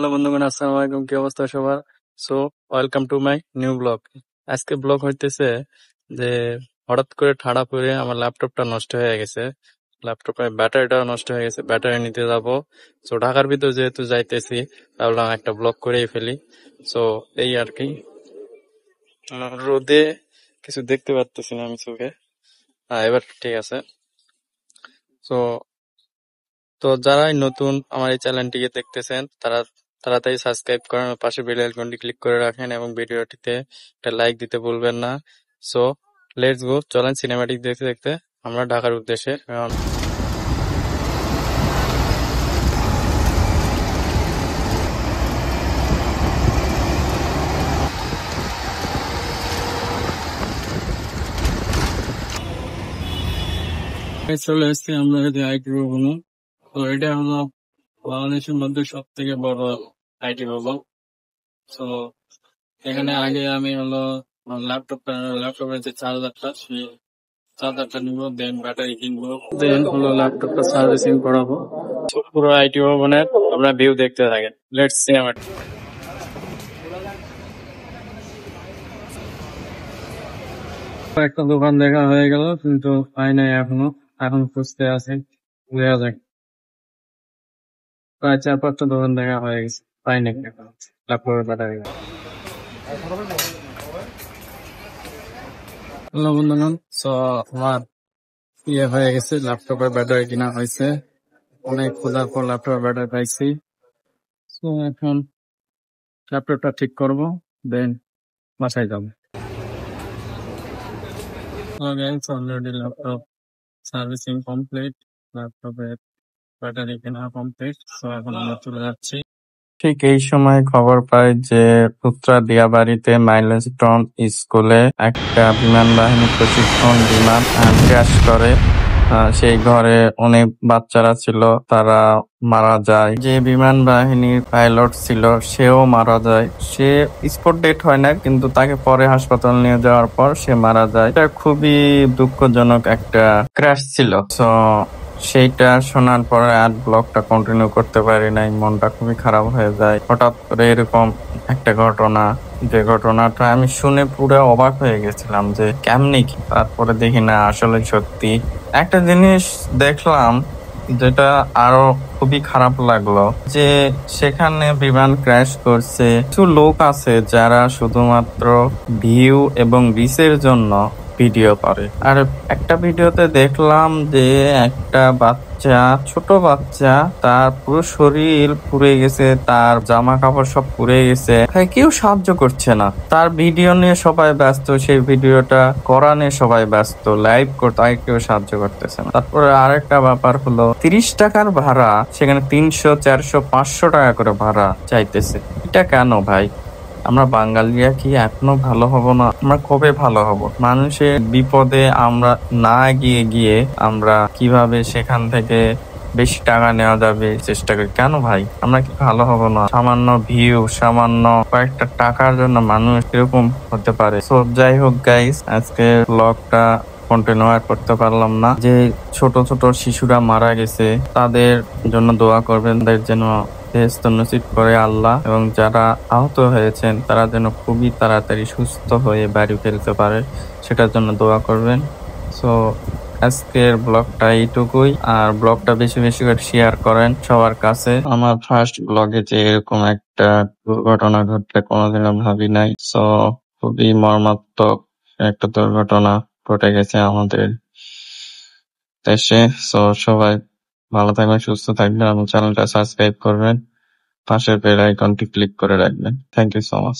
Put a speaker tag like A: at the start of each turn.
A: Hello বন্ধুগণ, আসসালামু আলাইকুম। কি অবস্থা সবার? So welcome to my new blog. আজকে ব্লগ হইতেছে যে হঠাৎ করে ঠাড়া পড়ে আমার ল্যাপটপটা নষ্ট হয়ে গেছে। ল্যাপটপের ব্যাটারিটাও নষ্ট হয়ে গেছে, ব্যাটারি নিতে যাব। সো ঢাকার ভিতর যেহেতু যাইতেছি, ভাবলাম একটা ব্লগ করেই ফেলি। সো এই আর কি। রোদে কিছু দেখতে পারতেছি না আমি চোখে। হ্যাঁ, এবার ঠিক আছে। সো তো যারাই নতুন আমার এই চ্যানেলটিকে দেখতেছেন তারা তাড়াতাড়ি সাবস্ক্রাইব করেন, পাশে বেল আইকনটি ক্লিক করে রাখেন এবং ভিডিওটিতে একটা লাইক দিতে ভুলবেন না। সো লেটস গো, চলেন সিনেমাটিক দেখতে দেখতে আমরা ঢাকার উদ্দেশ্যে রওনা। চলে এসেছি আমরা যে আইটি ভবন। তো এটা হলো বাংলাদেশের মধ্যে সব থেকে বড় আইটি ভবন। তো এখানে আগে আমি হলো ল্যাপটপের যে চার্জারটা, সেই চার্জারটা নিবো, দেন ব্যাটারি কিনবো, দেন হলো ল্যাপটপটা সার্ভিসিং করাবো। তো পুরো আইটি ভবনের আমরা ভিউ দেখতে থাকেন। Let's cinema. একটা দোকান দেখা হয়ে গেল কিন্তু পাই নাই এখনো, এখন খুঁজতে আছে। দেখা যাক। প্রায় 4-5টা দোকান দেখা হয়ে গেছে, পাই নাই এখন ল্যাপটপের ব্যাটারি। হ্যালো বন্ধুগণ, সো আমার হয়ে গেছে, ল্যাপটপের ব্যাটারি কিনা হয়েছে। অনেক খোঁজার পর ল্যাপটপের ব্যাটারি পাইছি। তো এখন ল্যাপটপটা ঠিক করবো, দেন বাসায় যাবো। অলরেডি ল্যাপটপ সার্ভিসিং কমপ্লিট, ল্যাপটপের ব্যাটারি কেনা কমপ্লিট। তো এখন আমরা চলে যাচ্ছি। ঠিক এই সময় খবর পাই যে উত্তরা দিয়াবাড়িতে মাইলস্টোন স্কুলে একটা বিমান বাহিনী প্রশিক্ষণ বিমান ক্র্যাশ করে। সেই ঘরে অনেক বাচ্চারা ছিল, তারা মারা যায়। যে বিমান বাহিনীর পাইলট ছিল সেও মারা যায়। সে স্পট ডেথ হয় না, কিন্তু তাকে পরে হাসপাতাল নিয়ে যাওয়ার পর সে মারা যায়। এটা খুবই দুঃখজনক একটা ক্র্যাশ ছিল। তো সেইটা শোনার পরে আর ব্লগটা কন্টিনিউ করতে পারি নাই, মনটা খুবই খারাপ হয়ে যায়। হঠাৎ করে এরকম একটা ঘটনা, যে ঘটনাটা আমি শুনে পুরো অবাক হয়ে গেছিলাম যে কেমনি কি। তারপরে দেখি না আসলে সত্যি। একটা জিনিস দেখলাম যেটা আরো খুবই খারাপ লাগলো, যে সেখানে বিমান ক্র্যাশ করছে, কিছু লোক আছে যারা শুধুমাত্র ভিউ এবং রিচের জন্য ভিডিও করে। আর একটা ভিডিওতে দেখলাম যে একটা বাচ্চা, ছোট বাচ্চা, তার পুরো শরীর পুড়ে গেছে, তার জামা কাপড় সব পুড়ে গেছে, কেউ সাহায্য করছে না। তার ভিডিও নিয়ে সবাই ব্যস্ত, সেই ভিডিওটা করা নিয়ে সবাই ব্যস্ত, লাইভ করতে, কেউ সাহায্য করতেছে না। তারপরে আরেকটা ব্যাপার হলো 30 টাকার ভাড়া, সেখানে 300, 400, 500 টাকা করে ভাড়া চাইতেছে। এটা কেন ভাই? আমরা বাঙালিরা কি এখনো ভালো হব না? আমরা কবে ভালো হব? মানুষের বিপদে আমরা না গিয়ে আমরা কিভাবে সেখান থেকে বেশি টাকা নেওয়া যাবে চেষ্টা করি। কেন ভাই? আমরা কি ভালো হব না? সামান্য ভিউ, সামান্য কয়েকটা টাকার জন্য মানুষ এরকম হতে পারে। সো যাই হোক গাইস, আজকে ব্লগটা কন্টিনিউ করতে পারলাম না। যে ছোট ছোট শিশুরা মারা গেছে তাদের জন্য দোয়া করবেন, তাদের যেন বেহেশত নসিব করে আল্লাহ, এবং যারা আহত হয়েছেন তারা যেন খুবই তাড়াতাড়ি সুস্থ হয়ে বাড়ি ফেলতে পারে, সেটার জন্য দোয়া করবেন। সো আজকের ব্লগটা এইটুকুই। আর ব্লগটা বেশি বেশি করে শেয়ার করেন সবার কাছে। আমার ফার্স্ট ব্লগে যে এরকম একটা দুর্ঘটনা ঘটলে কোনোদিনও ভাবি নাই। সো খুবই মর্মান্তিক একটা দুর্ঘটনা ঘটে গেছে আমাদের দেশে। সো সবাই ভালো থাকবেন, সুস্থ থাকবেন এবং চ্যানেলটা সাবস্ক্রাইব করবেন, পাশের বেল আইকনটি ক্লিক করে রাখবেন। Thank you so much.